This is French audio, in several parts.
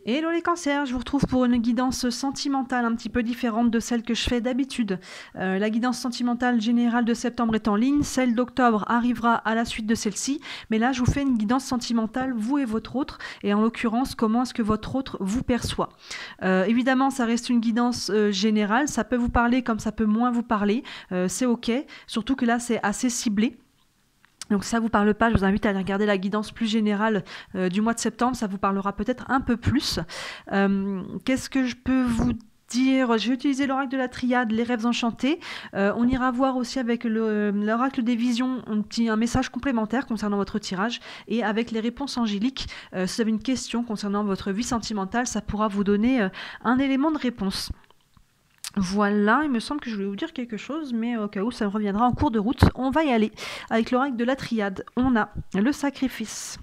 Hello les cancers, je vous retrouve pour une guidance sentimentale un petit peu différente de celle que je fais d'habitude. La guidance sentimentale générale de septembre est en ligne, celle d'octobre arrivera à la suite de celle-ci, mais là je vous fais une guidance sentimentale, vous et votre autre, et en l'occurrence comment est-ce que votre autre vous perçoit. Évidemment ça reste une guidance générale, ça peut vous parler comme ça peut moins vous parler, c'est ok, surtout que là c'est assez ciblé. Donc si ça ne vous parle pas, je vous invite à aller regarder la guidance plus générale du mois de septembre, ça vous parlera peut-être un peu plus. Qu'est-ce que je peux vous dire? J'ai utilisé l'oracle de la triade, les rêves enchantés. On ira voir aussi avec l'oracle des visions un message complémentaire concernant votre tirage, et avec les réponses angéliques, si vous avez une question concernant votre vie sentimentale, ça pourra vous donner un élément de réponse. Voilà, il me semble que je voulais vous dire quelque chose, mais au cas où ça me reviendra en cours de route, on va y aller. Avec l'oracle de la triade, on a le sacrifice,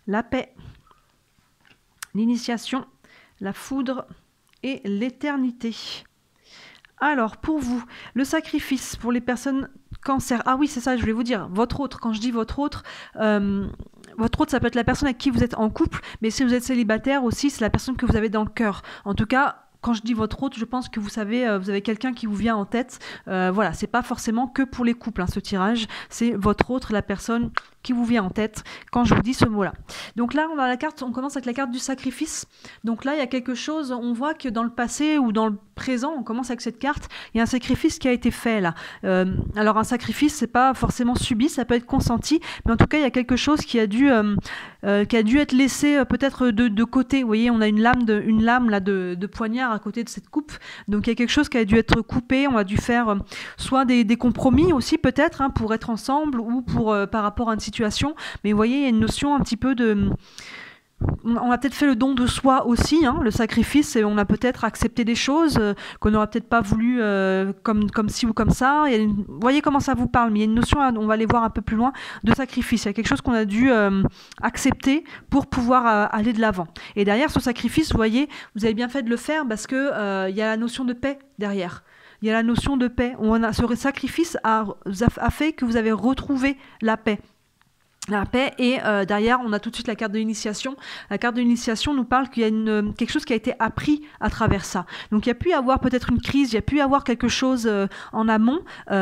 la paix, l'initiation, la foudre et l'éternité. Alors, pour vous, le sacrifice pour les personnes cancer. Ah oui, c'est ça, je voulais vous dire. Votre autre, quand je dis votre autre, ça peut être la personne avec qui vous êtes en couple, mais si vous êtes célibataire aussi, c'est la personne que vous avez dans le cœur. En tout cas, quand je dis votre autre, je pense que vous savez, vous avez quelqu'un qui vous vient en tête. Voilà, c'est pas forcément que pour les couples, hein, ce tirage. C'est votre autre, la personne qui vous vient en tête quand je vous dis ce mot-là. Donc là, on commence avec la carte du sacrifice. Donc là, il y a quelque chose, on voit que dans le passé ou dans le présent, on commence avec cette carte, il y a un sacrifice qui a été fait là. Alors un sacrifice, c'est pas forcément subi, ça peut être consenti, mais en tout cas, il y a quelque chose qui a dû être laissé peut-être de côté. Vous voyez, on a une lame là de poignard à côté de cette coupe. Donc il y a quelque chose qui a dû être coupé, on a dû faire soit des compromis aussi peut-être, hein, pour être ensemble ou pour par rapport à une situation. Mais vous voyez, il y a une notion un petit peu de... On a peut-être fait le don de soi aussi, hein, le sacrifice, et on a peut-être accepté des choses qu'on n'aurait peut-être pas voulu comme ci ou comme ça. Vous voyez comment ça vous parle, mais il y a une notion, on va aller voir un peu plus loin, de sacrifice. Il y a quelque chose qu'on a dû accepter pour pouvoir aller de l'avant. Et derrière ce sacrifice, vous voyez, vous avez bien fait de le faire parce que il y a la notion de paix derrière. Il y a la notion de paix. Ce sacrifice a fait que vous avez retrouvé la paix. La paix, et derrière on a tout de suite la carte de l'initiation. La carte de l'initiation nous parle qu'il y a quelque chose qui a été appris à travers ça. Donc il y a pu y avoir peut-être une crise, il y a pu y avoir quelque chose en amont. Vous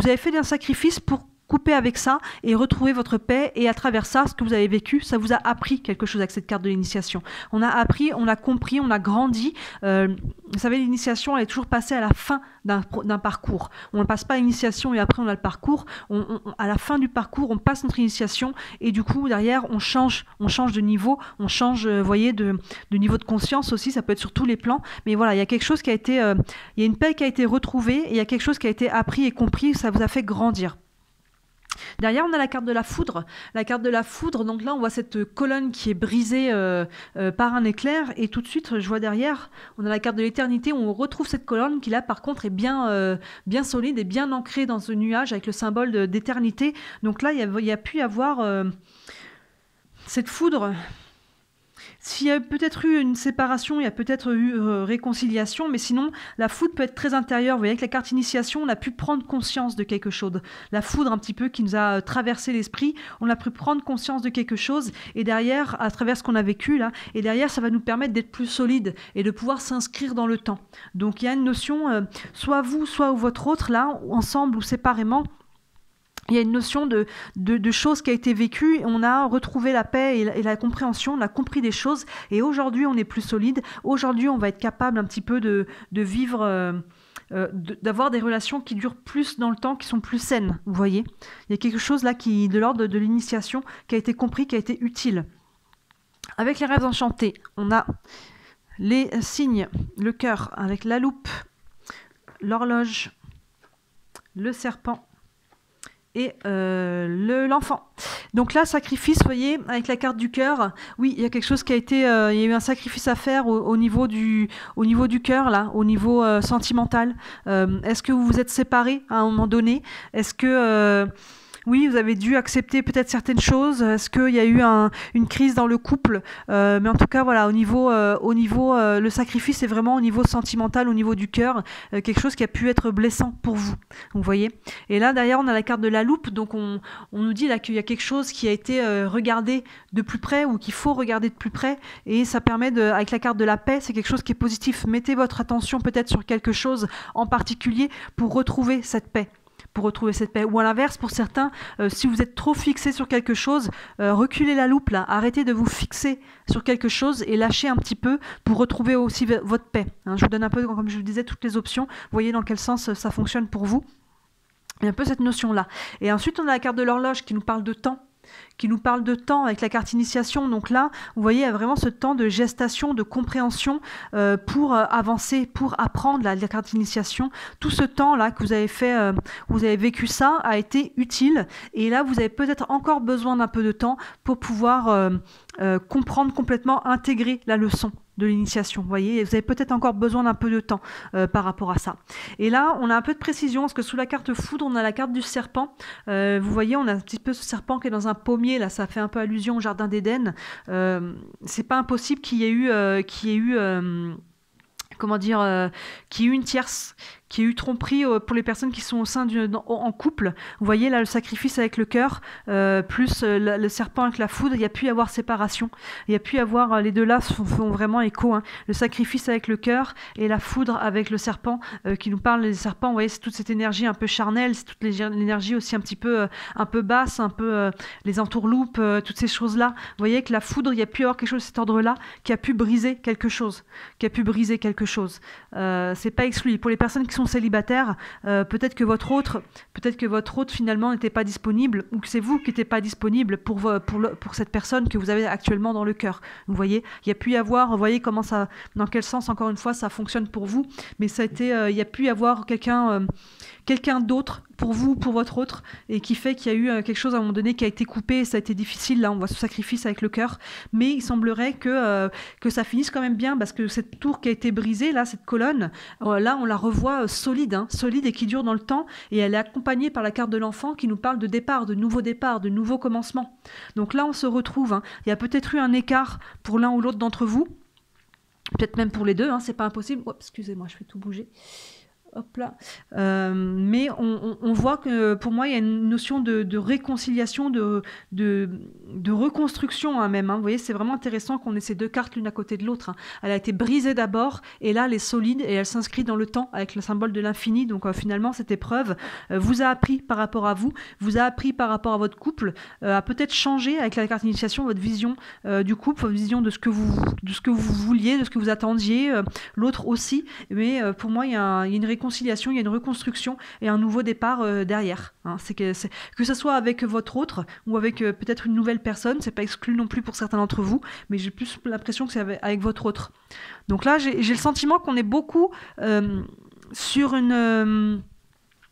avez fait un sacrifice pour couper avec ça et retrouver votre paix, et à travers ça, ce que vous avez vécu, ça vous a appris quelque chose avec cette carte de l'initiation. On a appris, on a compris, on a grandi. Vous savez, l'initiation, elle est toujours passée à la fin d'un parcours. On ne passe pas l'initiation et après on a le parcours. À la fin du parcours, on passe notre initiation, et du coup, derrière, on change de niveau, on change, vous voyez, de niveau de conscience aussi, ça peut être sur tous les plans. Mais voilà, il y a quelque chose qui a été, il y a une paix qui a été retrouvée, et il y a quelque chose qui a été appris et compris, ça vous a fait grandir. Derrière, on a la carte de la foudre. La carte de la foudre, donc là, on voit cette colonne qui est brisée par un éclair. Et tout de suite, je vois derrière, on a la carte de l'éternité où on retrouve cette colonne qui, là, par contre, est bien solide et bien ancrée dans ce nuage avec le symbole d'éternité. Donc là, il y a pu y avoir cette foudre. S'il y a peut-être eu une séparation, il y a peut-être eu réconciliation, mais sinon, la foudre peut être très intérieure. Vous voyez, avec la carte initiation, on a pu prendre conscience de quelque chose. La foudre, un petit peu, qui nous a traversé l'esprit, on a pu prendre conscience de quelque chose, et derrière, à travers ce qu'on a vécu, là, et derrière, ça va nous permettre d'être plus solide et de pouvoir s'inscrire dans le temps. Donc, il y a une notion, soit vous, soit votre autre, là, ensemble ou séparément, il y a une notion de choses qui a été vécue, on a retrouvé la paix et la compréhension, on a compris des choses, et aujourd'hui on est plus solide, aujourd'hui on va être capable un petit peu de vivre, d'avoir des relations qui durent plus dans le temps, qui sont plus saines, vous voyez. Il y a quelque chose là de l'ordre de l'initiation qui a été compris, qui a été utile. Avec les rêves enchantés, on a les signes, le cœur avec la loupe, l'horloge, le serpent, et l'enfant. Donc là, sacrifice, vous voyez, avec la carte du cœur, oui, il y a quelque chose qui a été, il y a eu un sacrifice à faire au niveau du cœur, là, au niveau sentimental. Est-ce que vous vous êtes séparés à un moment donné? Est-ce que... Oui, vous avez dû accepter peut-être certaines choses. Est-ce qu'il y a eu une crise dans le couple? Mais en tout cas, voilà, le sacrifice est vraiment au niveau sentimental, au niveau du cœur, quelque chose qui a pu être blessant pour vous. Vous voyez? Et là, derrière, on a la carte de la loupe. Donc, on nous dit là qu'il y a quelque chose qui a été regardé de plus près ou qu'il faut regarder de plus près. Et ça permet, avec la carte de la paix, c'est quelque chose qui est positif. Mettez votre attention peut-être sur quelque chose en particulier pour retrouver cette paix. Ou à l'inverse, pour certains, si vous êtes trop fixé sur quelque chose, reculez la loupe là, arrêtez de vous fixer sur quelque chose et lâchez un petit peu pour retrouver aussi votre paix. Hein, je vous donne un peu, comme je vous disais, toutes les options. Vous voyez dans quel sens ça fonctionne pour vous. Il y a un peu cette notion-là. Et ensuite, on a la carte de l'horloge qui nous parle de temps. Avec la carte initiation. Donc là, vous voyez, il y a vraiment ce temps de gestation, de compréhension pour avancer, pour apprendre la carte initiation. Tout ce temps-là que vous avez fait, vous avez vécu ça, a été utile. Et là, vous avez peut-être encore besoin d'un peu de temps pour pouvoir comprendre complètement, intégrer la leçon de l'initiation, vous voyez, et vous avez peut-être encore besoin d'un peu de temps par rapport à ça. Et là, on a un peu de précision, parce que sous la carte foudre, on a la carte du serpent. Vous voyez, on a un petit peu ce serpent qui est dans un pommier, là, ça fait un peu allusion au jardin d'Éden. C'est pas impossible qu'il y ait eu une tierce, qui a eu tromperie pour les personnes qui sont au sein en couple. Vous voyez là le sacrifice avec le cœur, plus le serpent avec la foudre, il y a pu y avoir séparation. Il y a pu y avoir, les deux là font vraiment écho. Hein. Le sacrifice avec le cœur et la foudre avec le serpent qui nous parle des serpents. Vous voyez, c'est toute cette énergie un peu charnelle, c'est toute l'énergie aussi un petit peu basse, un peu les entourloupes, toutes ces choses-là. Vous voyez que la foudre, il y a pu y avoir quelque chose de cet ordre-là qui a pu briser quelque chose. C'est pas exclu. Pour les personnes qui sont célibataires, peut-être que votre autre finalement n'était pas disponible, ou que c'est vous qui n'étiez pas disponible pour cette personne que vous avez actuellement dans le cœur. Vous voyez, il y a pu y avoir, vous voyez comment ça, dans quel sens encore une fois ça fonctionne pour vous, mais ça a été, il y a pu y avoir quelqu'un d'autre pour vous, pour votre autre, et qui fait qu'il y a eu quelque chose à un moment donné qui a été coupé, et ça a été difficile, là on voit ce sacrifice avec le cœur, mais il semblerait que ça finisse quand même bien, parce que cette tour qui a été brisée, là, cette colonne, là on la revoit solide et qui dure dans le temps, et elle est accompagnée par la carte de l'enfant qui nous parle de départ, de nouveau commencement. Donc là on se retrouve, il y a peut-être eu un écart pour l'un ou l'autre d'entre vous, peut-être même pour les deux, c'est pas impossible. Oups, excusez-moi, je fais tout bouger. Hop là. Mais on voit que pour moi il y a une notion de réconciliation, de reconstruction même. Vous voyez, c'est vraiment intéressant qu'on ait ces deux cartes l'une à côté de l'autre. Elle a été brisée d'abord et là elle est solide et elle s'inscrit dans le temps avec le symbole de l'infini. Donc finalement cette épreuve vous a appris par rapport à vous a appris par rapport à votre couple, a peut-être changé avec la carte d'initiation votre vision du couple, votre vision de ce que vous vouliez, de ce que vous attendiez, l'autre aussi. Mais pour moi il y a une réconciliation, il y a une reconstruction et un nouveau départ derrière. Que ce soit avec votre autre ou avec peut-être une nouvelle personne, c'est pas exclu non plus pour certains d'entre vous, mais j'ai plus l'impression que c'est avec votre autre. Donc là, j'ai le sentiment qu'on est beaucoup sur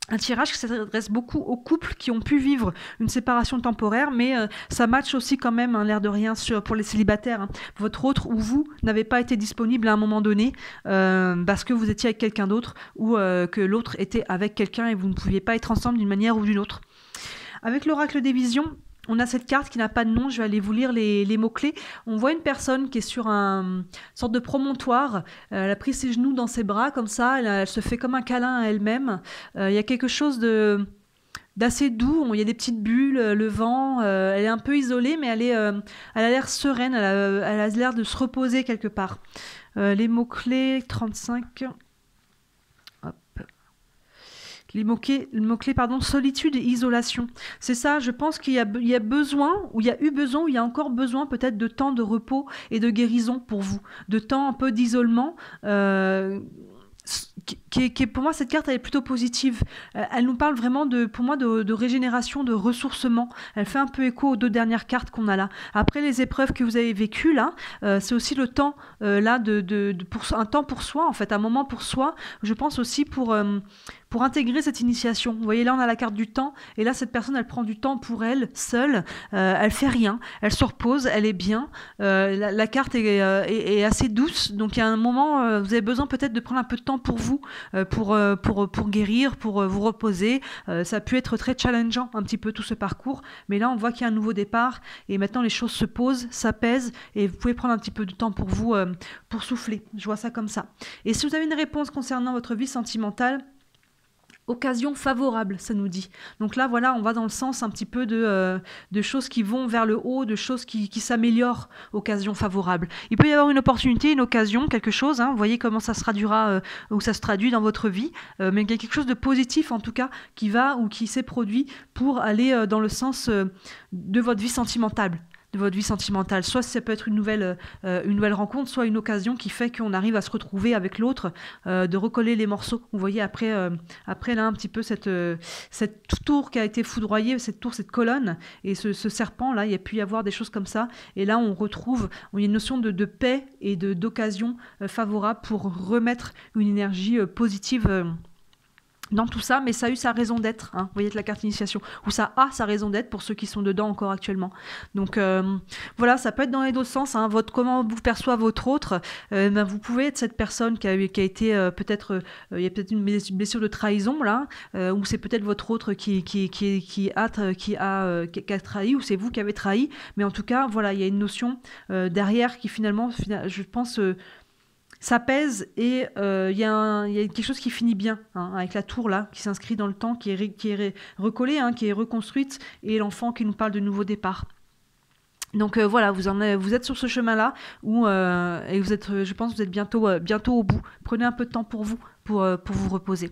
un tirage qui s'adresse beaucoup aux couples qui ont pu vivre une séparation temporaire, mais ça match aussi quand même, l'air de rien, pour les célibataires. Votre autre ou vous n'avez pas été disponible à un moment donné parce que vous étiez avec quelqu'un d'autre ou que l'autre était avec quelqu'un et vous ne pouviez pas être ensemble d'une manière ou d'une autre. Avec l'oracle des visions, on a cette carte qui n'a pas de nom, je vais aller vous lire les mots-clés. On voit une personne qui est sur une sorte de promontoire, elle a pris ses genoux dans ses bras comme ça, elle se fait comme un câlin à elle-même. Il y a quelque chose d'assez doux, il y a des petites bulles, le vent, elle est un peu isolée, mais elle a l'air sereine, elle a l'air de se reposer quelque part. Les mots-clés 35... Les mots-clés, solitude et isolation. C'est ça, je pense qu'il y a besoin, ou il y a eu besoin, ou il y a encore besoin peut-être de temps de repos et de guérison pour vous, de temps un peu d'isolement, pour moi, cette carte, elle est plutôt positive. Elle nous parle vraiment pour moi, de régénération, de ressourcement. Elle fait un peu écho aux deux dernières cartes qu'on a là. Après les épreuves que vous avez vécues, là, c'est aussi le temps, là, un temps pour soi, en fait, un moment pour soi. Je pense aussi pour pour intégrer cette initiation. Vous voyez, là, on a la carte du temps, et là, cette personne, elle prend du temps pour elle, seule, elle fait rien, elle se repose, elle est bien, la carte est assez douce, donc il y a un moment, vous avez besoin peut-être de prendre un peu de temps pour vous, pour guérir, pour vous reposer. Ça a pu être très challengeant, un petit peu tout ce parcours, mais là, on voit qu'il y a un nouveau départ, et maintenant, les choses se posent, s'apaisent, et vous pouvez prendre un petit peu de temps pour vous, pour souffler. Je vois ça comme ça. Et si vous avez une réponse concernant votre vie sentimentale, occasion favorable, ça nous dit. Donc là, voilà, on va dans le sens un petit peu de choses qui vont vers le haut, de choses qui s'améliorent, occasion favorable. Il peut y avoir une opportunité, une occasion, quelque chose, hein, vous voyez comment ça se traduira, ou ça se traduit dans votre vie, mais il y a quelque chose de positif, en tout cas, qui va ou qui s'est produit pour aller dans le sens de votre vie sentimentale. Soit ça peut être une nouvelle rencontre, soit une occasion qui fait qu'on arrive à se retrouver avec l'autre, de recoller les morceaux. Vous voyez, après là, un petit peu cette tour qui a été foudroyée, cette colonne, et ce serpent, là, il y a pu y avoir des choses comme ça. Et là, on retrouve une notion de paix et d'occasion favorable pour remettre une énergie positive dans tout ça, mais ça a eu sa raison d'être, hein. Vous voyez, la carte initiation, ou ça a sa raison d'être pour ceux qui sont dedans encore actuellement. Donc voilà, ça peut être dans les deux sens, hein. Comment vous perçoit votre autre, vous pouvez être cette personne qui a été peut-être, il y a peut-être une blessure de trahison là, ou c'est peut-être votre autre qui a trahi, ou c'est vous qui avez trahi, mais en tout cas, voilà, il y a une notion derrière qui finalement, je pense, ça pèse, et il y a quelque chose qui finit bien, hein, avec la tour là, qui s'inscrit dans le temps, qui est recollée, hein, qui est reconstruite, et l'enfant qui nous parle de nouveau départ. Donc voilà, vous êtes sur ce chemin-là, et je pense que vous êtes bientôt au bout. Prenez un peu de temps pour vous, pour vous reposer.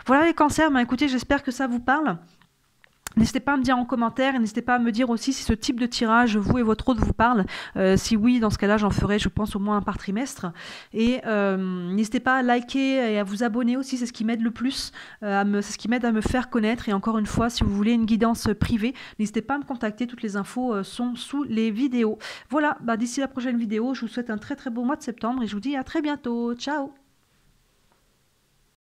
Voilà les cancers, écoutez, j'espère que ça vous parle. N'hésitez pas à me dire en commentaire, et n'hésitez pas à me dire aussi si ce type de tirage, vous et votre autre, vous parle. Si oui, dans ce cas-là, j'en ferai, je pense, au moins un par trimestre. Et n'hésitez pas à liker et à vous abonner aussi, c'est ce qui m'aide le plus, c'est ce qui m'aide à me faire connaître. Et encore une fois, si vous voulez une guidance privée, n'hésitez pas à me contacter, toutes les infos sont sous les vidéos. Voilà, d'ici la prochaine vidéo, je vous souhaite un très très beau mois de septembre, et je vous dis à très bientôt. Ciao!